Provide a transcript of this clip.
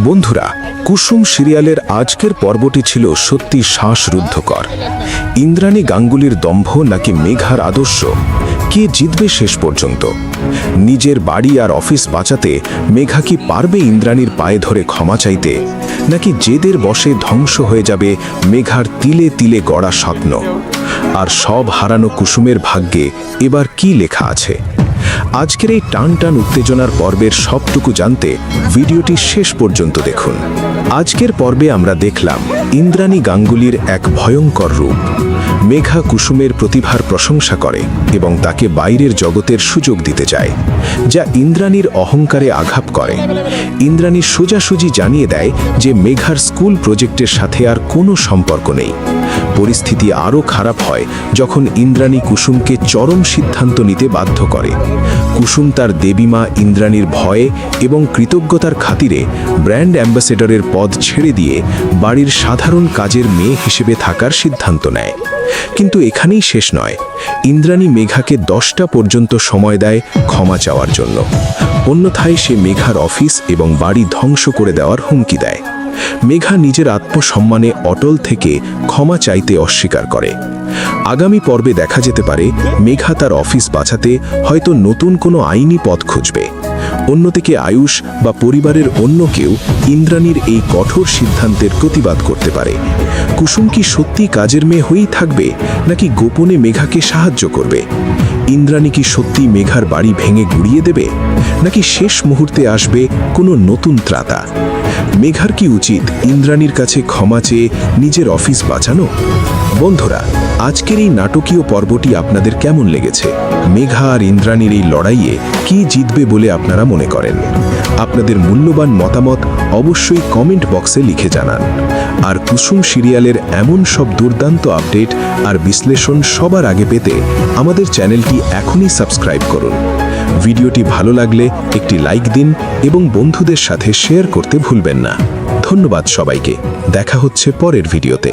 বন্ধুরা, কুসুম সিরিয়ালের আজকের পর্বটি ছিল সত্যি শ্বাসরুদ্ধকর। ইন্দ্রাণী গাঙ্গুলির দম্ভ নাকি মেঘার আদর্শ, কে জিতবে শেষ পর্যন্ত? নিজের বাড়ি আর অফিস বাঁচাতে মেঘা কি পারবে ইন্দ্রাণীর পায়ে ধরে ক্ষমা চাইতে, নাকি জেদের বশে ধ্বংস হয়ে যাবে মেঘার তিলে তিলে গড়া স্বপ্ন? আর সব হারানো কুসুমের ভাগ্যে এবার কি লেখা আছে? আজকের এই টান টান উত্তেজনার পর্বের সবটুকু জানতে ভিডিওটি শেষ পর্যন্ত দেখুন। আজকের পর্বে আমরা দেখলাম ইন্দ্রাণী গাঙ্গুলির এক ভয়ঙ্কর রূপ। মেঘা কুসুমের প্রতিভার প্রশংসা করে এবং তাকে বাইরের জগতের সুযোগ দিতে চায়, যা ইন্দ্রাণীর অহংকারে আঘাত করে। ইন্দ্রাণী সোজাসুজি জানিয়ে দেয় যে মেঘার স্কুল প্রজেক্টের সাথে আর কোনো সম্পর্ক নেই। পরিস্থিতি আরও খারাপ হয় যখন ইন্দ্রাণী কুসুমকে চরম সিদ্ধান্ত নিতে বাধ্য করে। কুসুম তার দেবীমা ইন্দ্রাণীর ভয়ে এবং কৃতজ্ঞতার খাতিরে ব্র্যান্ড অ্যাম্বাসেডরের পদ ছেড়ে দিয়ে বাড়ির সাধারণ কাজের মেয়ে হিসেবে থাকার সিদ্ধান্ত নেয়। কিন্তু এখানেই শেষ নয়। ইন্দ্রাণী মেঘাকে 10টা পর্যন্ত সময় দেয় ক্ষমা চাওয়ার জন্য, অন্যথায় সে মেঘার অফিস এবং বাড়ি ধ্বংস করে দেওয়ার হুমকি দেয়। মেঘা নিজের আত্মসম্মানে অটল থেকে ক্ষমা চাইতে অস্বীকার করে। আগামী পর্বে দেখা যেতে পারে মেঘা তার অফিস বাঁচাতে হয়তো নতুন কোনো আইনি পথ খুঁজবে। অন্যদিকে আয়ুষ বা পরিবারের অন্য কেউ ইন্দ্রাণীর এই কঠোর সিদ্ধান্তের প্রতিবাদ করতে পারে। কুসুম কি সত্যি কাজের মেয়ে হয়েই থাকবে, নাকি গোপনে মেঘাকে সাহায্য করবে? ইন্দ্রাণী কি সত্যি মেঘার বাড়ি ভেঙে গুড়িয়ে দেবে, নাকি শেষ মুহূর্তে আসবে কোনো নতুন ত্রাতা? মেঘার কি উচিত ইন্দ্রাণীর কাছে ক্ষমা চেয়ে নিজের অফিস বাঁচানো? বন্ধুরা, আজকের এই নাটকীয় পর্বটি আপনাদের কেমন লেগেছে? মেঘা আর ইন্দ্রাণীর এই লড়াইয়ে কি জিতবে বলে আপনারা মনে করেন? আপনাদের মূল্যবান মতামত অবশ্যই কমেন্ট বক্সে লিখে জানান। আর কুসুম সিরিয়ালের এমন সব দুর্দান্ত আপডেট আর বিশ্লেষণ সবার আগে পেতে আমাদের চ্যানেলটি এখনই সাবস্ক্রাইব করুন। ভিডিওটি ভালো লাগলে একটি লাইক দিন এবং বন্ধুদের সাথে শেয়ার করতে ভুলবেন না। ধন্যবাদ সবাইকে। দেখা হচ্ছে পরের ভিডিওতে।